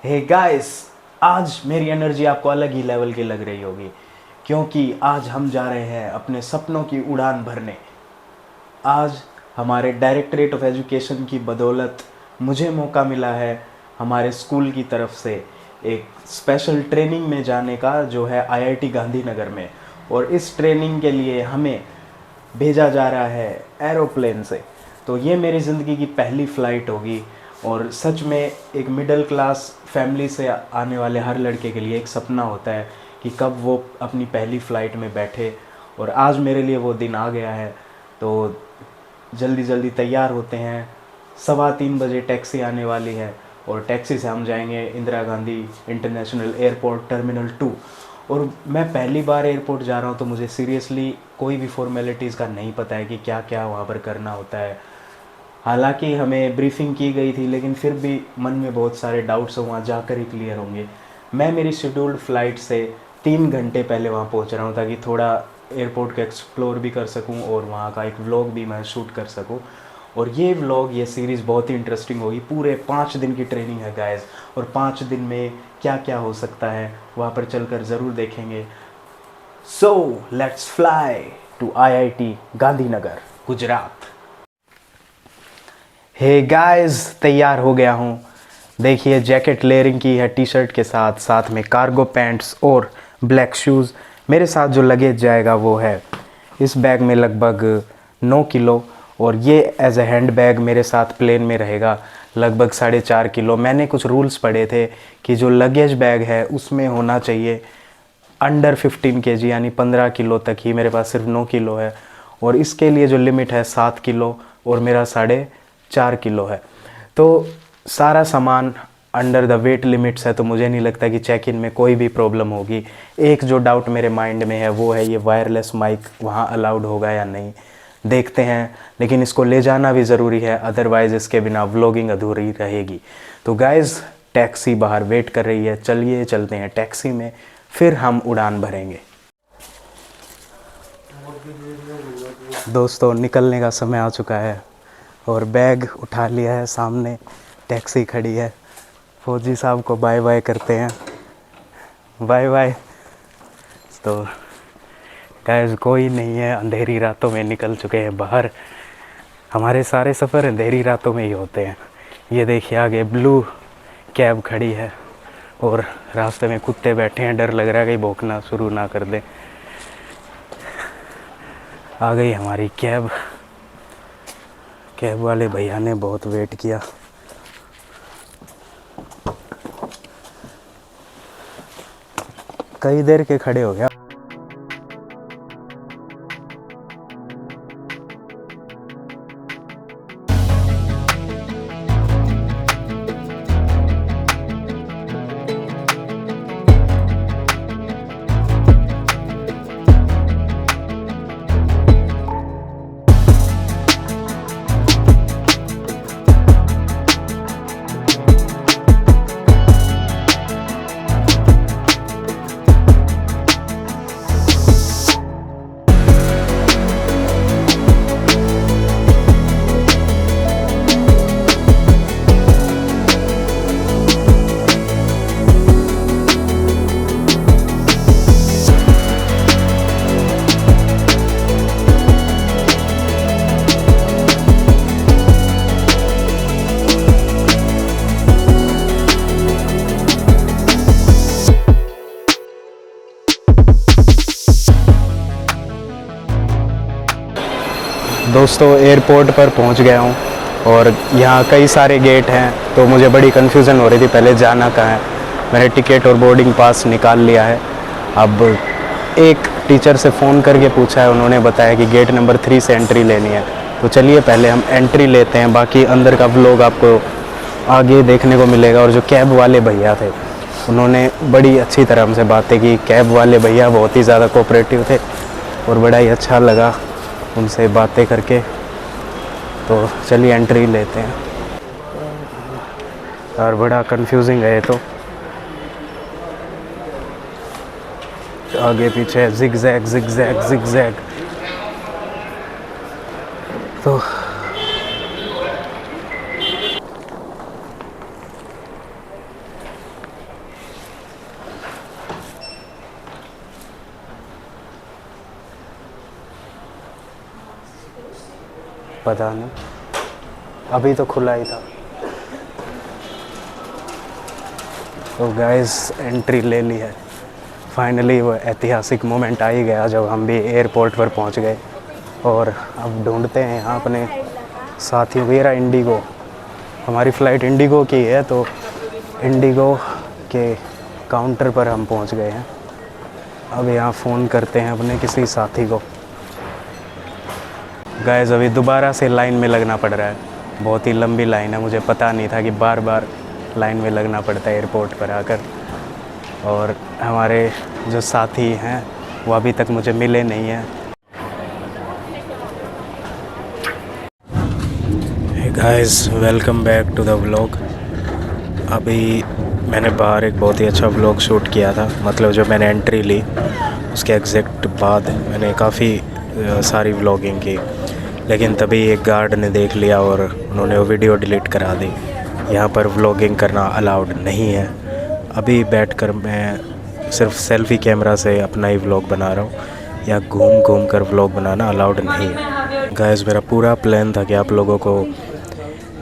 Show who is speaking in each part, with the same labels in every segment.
Speaker 1: Hey guys, आज मेरी energy आपको अलग ही लेवल की लग रही होगी क्योंकि आज हम जा रहे हैं अपने सपनों की उड़ान भरने। आज हमारे डायरेक्टरेट ऑफ एजुकेशन की बदौलत मुझे मौका मिला है हमारे स्कूल की तरफ से एक स्पेशल ट्रेनिंग में जाने का, जो है आईआईटी गांधीनगर में। और इस ट्रेनिंग के लिए हमें भेजा जा रहा है एरोप्लेन से। तो ये मेरी ज़िंदगी की पहली फ़्लाइट होगी और सच में एक मिडिल क्लास फैमिली से आने वाले हर लड़के के लिए एक सपना होता है कि कब वो अपनी पहली फ़्लाइट में बैठे। और आज मेरे लिए वो दिन आ गया है। तो जल्दी जल्दी तैयार होते हैं। 3:15 बजे टैक्सी आने वाली है और टैक्सी से हम जाएंगे Indira Gandhi international airport terminal 2। और मैं पहली बार एयरपोर्ट जा रहा हूँ तो मुझे सीरियसली कोई भी फॉर्मेलिटीज़ का नहीं पता है कि क्या क्या वहाँ पर करना होता है। हालांकि हमें ब्रीफिंग की गई थी, लेकिन फिर भी मन में बहुत सारे डाउट्स वहाँ जाकर ही क्लियर होंगे। मैं मेरी शेड्यूल्ड फ़्लाइट से 3 घंटे पहले वहाँ पहुँच रहा हूँ ताकि थोड़ा एयरपोर्ट को एक्सप्लोर भी कर सकूँ और वहाँ का एक व्लॉग भी मैं शूट कर सकूँ। और ये सीरीज़ बहुत ही इंटरेस्टिंग होगी। पूरे 5 दिन की ट्रेनिंग है गाइस, और 5 दिन में क्या क्या हो सकता है वहाँ पर चलकर ज़रूर देखेंगे। So let's fly to IIT Gandhinagar, Gujarat. Hey guys, तैयार हो गया हूँ। देखिए, जैकेट लेयरिंग की है टी शर्ट के साथ, साथ में कार्गो पैंट्स और ब्लैक शूज़। मेरे साथ जो लगेज जाएगा वो है इस बैग में लगभग 9 किलो, और ये एज ए हैंड बैग मेरे साथ प्लेन में रहेगा लगभग 4.5 किलो। मैंने कुछ रूल्स पढ़े थे कि जो लगेज बैग है उसमें होना चाहिए अंडर 15 केजी, यानी 15 किलो तक ही। मेरे पास सिर्फ 9 किलो है और इसके लिए जो लिमिट है 7 किलो और मेरा 4.5 किलो है। तो सारा सामान अंडर द वेट लिमिट्स है, तो मुझे नहीं लगता कि चेक इन में कोई भी प्रॉब्लम होगी। एक जो डाउट मेरे माइंड में है वो है ये वायरलेस माइक वहाँ अलाउड होगा या नहीं, देखते हैं। लेकिन इसको ले जाना भी ज़रूरी है, अदरवाइज़ इसके बिना व्लॉगिंग अधूरी रहेगी। तो गाइज़, टैक्सी बाहर वेट कर रही है, चलिए चलते हैं टैक्सी में, फिर हम उड़ान भरेंगे। दोस्तों, निकलने का समय आ चुका है और बैग उठा लिया है, सामने टैक्सी खड़ी है। फौजी साहब को बाय बाय करते हैं, बाय बाय। तो गाइस, कोई नहीं है, अंधेरी रातों में निकल चुके हैं बाहर। हमारे सारे सफ़र अंधेरी रातों में ही होते हैं। ये देखिए, आगे ब्लू कैब खड़ी है और रास्ते में कुत्ते बैठे हैं, डर लग रहा है कि भौंकना शुरू ना कर दें। आ गई हमारी कैब। कैब वाले भैया ने बहुत वेट किया। कई देर के खड़े हो गया। दोस्तों, एयरपोर्ट पर पहुंच गया हूं और यहाँ कई सारे गेट हैं, तो मुझे बड़ी कन्फ्यूज़न हो रही थी पहले जाना कहाँ है। मैंने टिकट और बोर्डिंग पास निकाल लिया है। अब एक टीचर से फ़ोन करके पूछा है, उन्होंने बताया कि गेट नंबर 3 से एंट्री लेनी है। तो चलिए पहले हम एंट्री लेते हैं, बाकी अंदर का व्लॉग आपको आगे देखने को मिलेगा। और जो कैब वाले भैया थे, उन्होंने बड़ी अच्छी तरह हमसे बातें की। कैब वाले भैया बहुत ही ज़्यादा कोऑपरेटिव थे और बड़ा ही अच्छा लगा उनसे बातें करके। तो चलिए एंट्री लेते हैं। और बड़ा कंफ्यूजिंग है ये तो, आगे पीछे zig zag zig zag zig zag. तो
Speaker 2: पता नहीं, अभी तो खुला ही था। तो गाइस एंट्री ले ली है फाइनली। वो ऐतिहासिक मोमेंट आ ही गया जब हम भी एयरपोर्ट पर पहुंच गए। और अब ढूंढते हैं यहाँ अपने साथियों को। मेरा इंडिगो, हमारी फ़्लाइट इंडिगो की है, तो इंडिगो के काउंटर पर हम पहुंच गए हैं। अब यहाँ फ़ोन करते हैं अपने किसी साथी को। गाइस अभी दोबारा से लाइन में लगना पड़ रहा है, बहुत ही लंबी लाइन है। मुझे पता नहीं था कि बार बार लाइन में लगना पड़ता है एयरपोर्ट पर आकर। और हमारे जो साथी हैं वो अभी तक मुझे मिले नहीं हैं। Guys welcome back to the vlog. अभी मैंने बाहर एक बहुत ही अच्छा व्लॉग शूट किया था, मतलब जो मैंने एंट्री ली उसके एग्जैक्ट बाद मैंने काफ़ी सारी व्लॉगिंग की, लेकिन तभी एक गार्ड ने देख लिया और उन्होंने वो वीडियो डिलीट करा दी। यहाँ पर व्लॉगिंग करना अलाउड नहीं है। अभी बैठकर मैं सिर्फ सेल्फ़ी कैमरा से अपना ही व्लॉग बना रहा हूँ। या घूम घूम कर व्लॉग बनाना अलाउड नहीं है। गाइस मेरा पूरा प्लान था कि आप लोगों को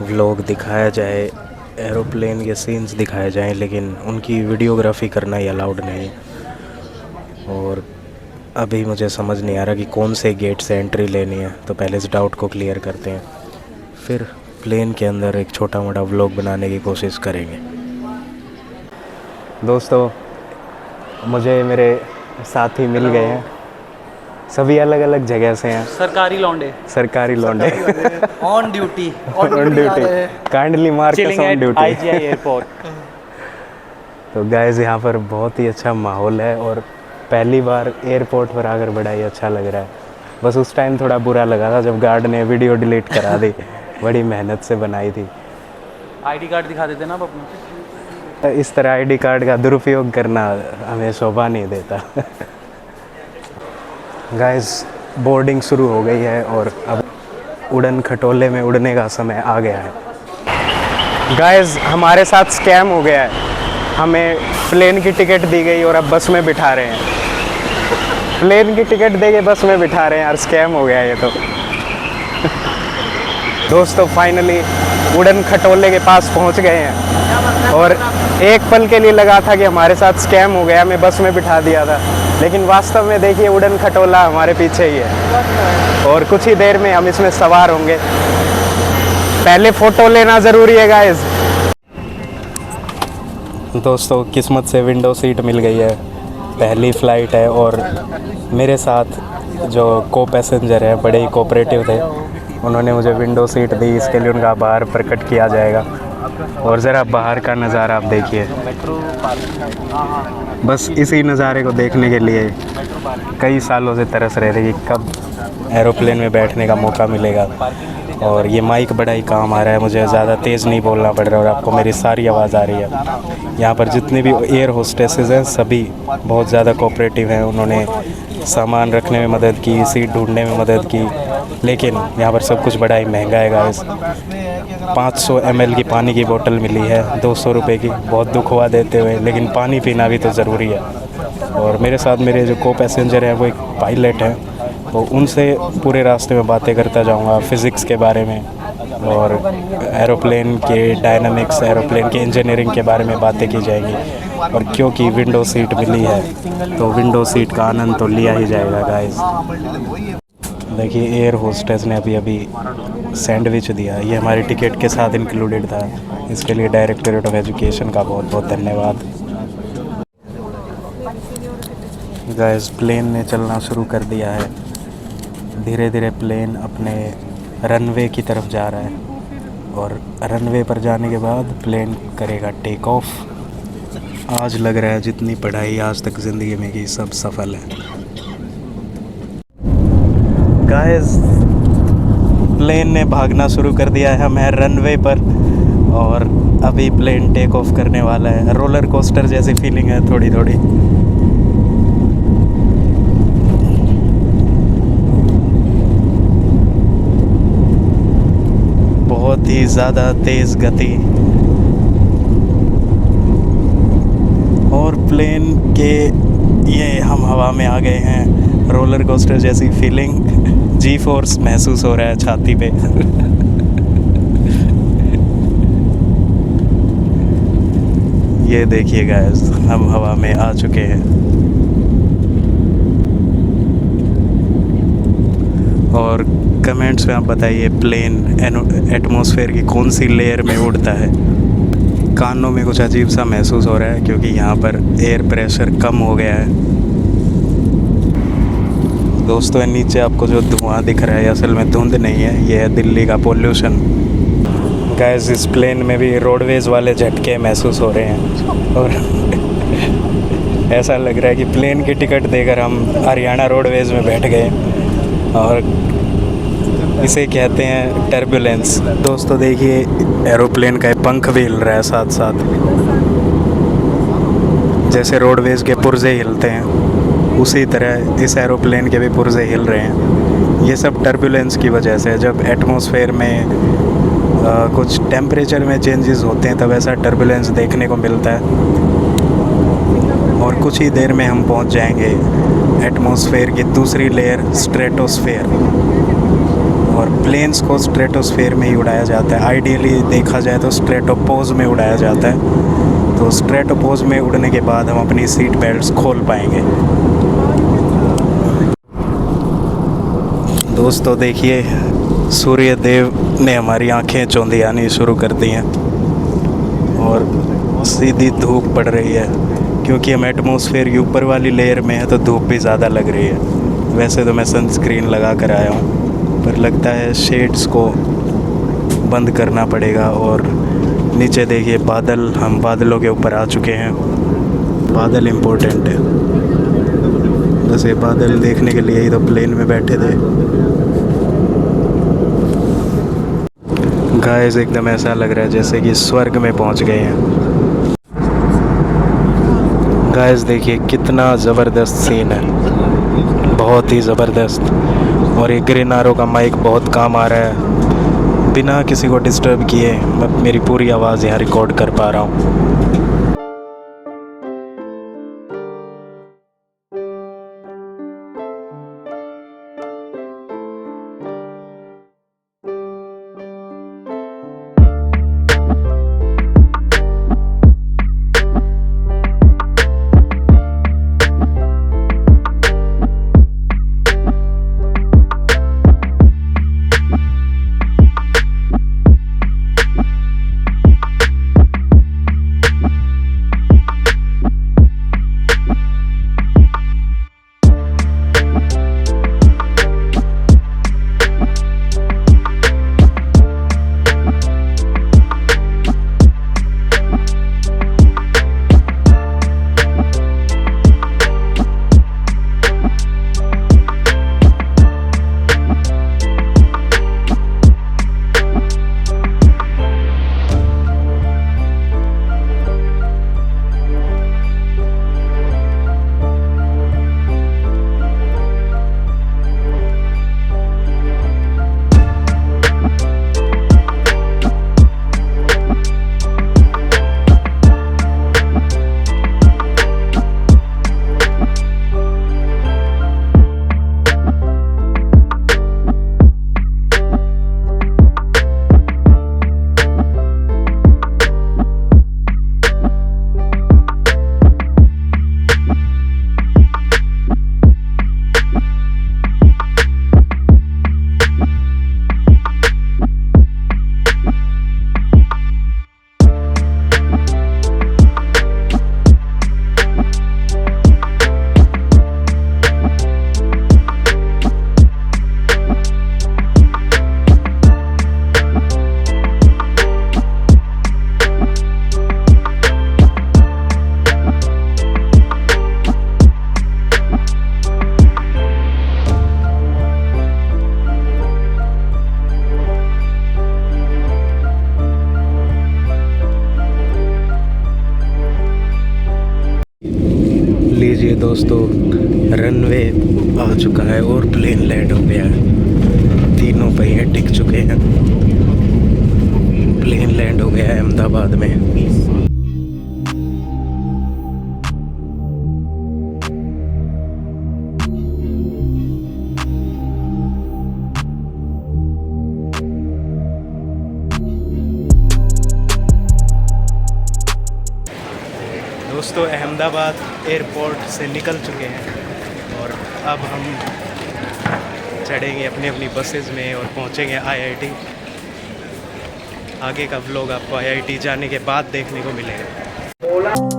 Speaker 2: व्लॉग दिखाया जाए, एरोप्लेन के सीन्स दिखाए जाएं, लेकिन उनकी वीडियोग्राफी करना ही अलाउड नहीं है। और अभी मुझे समझ नहीं आ रहा कि कौन से गेट से एंट्री लेनी है, तो पहले इस डाउट को क्लियर करते हैं, फिर प्लेन के अंदर एक छोटा मोटा व्लॉग बनाने की कोशिश करेंगे। दोस्तों मुझे मेरे साथी मिल गए हैं, सभी अलग अलग जगह से हैं।
Speaker 3: सरकारी लौंडे on duty
Speaker 2: kindly mark on duty
Speaker 3: IGI airport.
Speaker 2: तो गाइस यहाँ पर बहुत ही अच्छा माहौल है और पहली बार एयरपोर्ट पर आकर बड़ा ही अच्छा लग रहा है। बस उस टाइम थोड़ा बुरा लगा था जब गार्ड ने वीडियो डिलीट करा दी, बड़ी मेहनत से बनाई थी।
Speaker 3: आईडी कार्ड दिखा देते ना आप अपना।
Speaker 2: इस तरह आईडी कार्ड का दुरुपयोग करना हमें शोभा नहीं देता। गाइस बोर्डिंग शुरू हो गई है और अब उड़न खटोले में उड़ने का समय आ गया है। गाइस हमारे साथ स्कैम हो गया है, हमें प्लेन की टिकट दी गई और अब बस में बिठा रहे हैं। प्लेन की टिकट दे के बस में बिठा रहे हैं यार, स्कैम हो गया ये तो। दोस्तों फाइनली उड़न खटोले के पास पहुंच गए हैं और एक पल के लिए लगा था कि हमारे साथ स्कैम हो गया, हमें बस में बिठा दिया था, लेकिन वास्तव में देखिए उड़न खटोला हमारे पीछे ही है और कुछ ही देर में हम इसमें सवार होंगे। पहले फ़ोटो लेना ज़रूरी है गाइस। दोस्तों किस्मत से विंडो सीट मिल गई है, पहली फ़्लाइट है और मेरे साथ जो को पैसेंजर हैं बड़े ही कोऑपरेटिव थे, उन्होंने मुझे विंडो सीट दी, इसके लिए उनका आभार प्रकट किया जाएगा। और ज़रा बाहर का नज़ारा आप देखिए, बस इसी नज़ारे को देखने के लिए कई सालों से तरस रहे थे कि कब एरोप्लेन में बैठने का मौका मिलेगा। और ये माइक बड़ा ही काम आ रहा है, मुझे ज़्यादा तेज़ नहीं बोलना पड़ रहा और आपको मेरी सारी आवाज़ आ रही है। यहाँ पर जितने भी एयर होस्टेसेस हैं सभी बहुत ज़्यादा कोऑपरेटिव हैं, उन्होंने सामान रखने में मदद की, सीट ढूंढने में मदद की, लेकिन यहाँ पर सब कुछ बड़ा ही महंगा है गाइस। 500 ml की पानी की बोतल मिली है 200 रुपये की, बहुत दुख हुआ देते हुए, लेकिन पानी पीना भी तो ज़रूरी है। और मेरे साथ मेरे जो को पैसेंजर हैं वो एक पायलट हैं, तो उनसे पूरे रास्ते में बातें करता जाऊंगा फ़िज़िक्स के बारे में और एरोप्लेन के डायनामिक्स, एरोप्लेन के इंजीनियरिंग के बारे में बातें की जाएंगी। और क्योंकि विंडो सीट मिली है तो विंडो सीट का आनंद तो लिया ही जाएगा गाइस। देखिए एयर होस्टेस ने अभी सैंडविच दिया, ये हमारी टिकट के साथ इंक्लूडेड था, इसके लिए डायरेक्टरेट ऑफ एजुकेशन का बहुत बहुत धन्यवाद। गाइस प्लेन ने चलना शुरू कर दिया है, धीरे धीरे प्लेन अपने रनवे की तरफ जा रहा है और रनवे पर जाने के बाद प्लेन करेगा टेक ऑफ। आज लग रहा है जितनी पढ़ाई आज तक ज़िंदगी में की सब सफल है। गाइस प्लेन ने भागना शुरू कर दिया है, हम हैं रनवे पर और अभी प्लेन टेक ऑफ करने वाला है। रोलर कोस्टर जैसी फीलिंग है थोड़ी थोड़ी। बहुत ही ज़्यादा तेज़ गति और प्लेन के ये हम हवा में आ गए हैं। रोलर कोस्टर जैसी फीलिंग, जी फोर्स महसूस हो रहा है छाती पे। ये देखिए गाइस, हम हवा में आ चुके हैं और कमेंट्स में आप बताइए प्लेन एटमॉस्फेयर की कौन सी लेयर में उड़ता है। कानों में कुछ अजीब सा महसूस हो रहा है क्योंकि यहाँ पर एयर प्रेशर कम हो गया है। दोस्तों नीचे आपको जो धुआं दिख रहा है असल में धुंध नहीं है, ये है दिल्ली का पोल्यूशन। गाइस इस प्लेन में भी रोडवेज़ वाले झटके महसूस हो रहे हैं और ऐसा लग रहा है कि प्लेन की टिकट देकर हम हरियाणा रोडवेज़ में बैठ गए और इसे कहते हैं टर्बुलेंस। दोस्तों देखिए एरोप्लेन का पंख भी हिल रहा है साथ साथ, जैसे रोडवेज़ के पुर्जे हिलते हैं उसी तरह इस एरोप्लेन के भी पुर्जे हिल रहे हैं। ये सब टर्बुलेंस की वजह से, जब एटमॉस्फेयर में कुछ टेम्परेचर में चेंजेस होते हैं तब ऐसा टर्बुलेंस देखने को मिलता है। और कुछ ही देर में हम पहुंच जाएंगे एटमॉस्फेयर की दूसरी लेयर स्ट्रेटोस्फेयर। और प्लेन्स को स्ट्रेटोस्फेयर में ही उड़ाया जाता है, आइडियली देखा जाए तो स्ट्रेटोपोज में उड़ाया जाता है। तो स्ट्रेटोपोज में उड़ने के बाद हम अपनी सीट बेल्ट्स खोल पाएंगे। दोस्तों देखिए सूर्य देव ने हमारी आंखें चौंधियानी शुरू कर दी हैं और सीधी धूप पड़ रही है क्योंकि हम एटमॉस्फेयर की ऊपर वाली लेयर में है तो धूप भी ज़्यादा लग रही है। वैसे तो मैं सनस्क्रीन लगा कर आया हूँ पर लगता है शेड्स को बंद करना पड़ेगा। और नीचे देखिए बादल, हम बादलों के ऊपर आ चुके हैं। बादल इम्पोर्टेंट है, बस ये बादल देखने के लिए ही तो प्लेन में बैठे थे। गाइस एकदम ऐसा लग रहा है जैसे कि स्वर्ग में पहुंच गए हैं। गाइस देखिए कितना ज़बरदस्त सीन है, बहुत ही ज़बरदस्त। और ये ग्रीन आरो का माइक बहुत काम आ रहा है, बिना किसी को डिस्टर्ब किए मैं मेरी पूरी आवाज़ यहाँ रिकॉर्ड कर पा रहा हूँ। लीजिए दोस्तों रनवे आ चुका है और प्लेन लैंड हो गया है। तीनों पहिए टिक चुके हैं, प्लेन लैंड हो गया है अहमदाबाद में। दोस्तों अहमदाबाद एयरपोर्ट से निकल चुके हैं और अब हम चढ़ेंगे अपनी अपनी बसेस में और पहुंचेंगे आईआईटी। आगे का व्लॉग आपको आईआईटी जाने के बाद देखने को मिलेगा।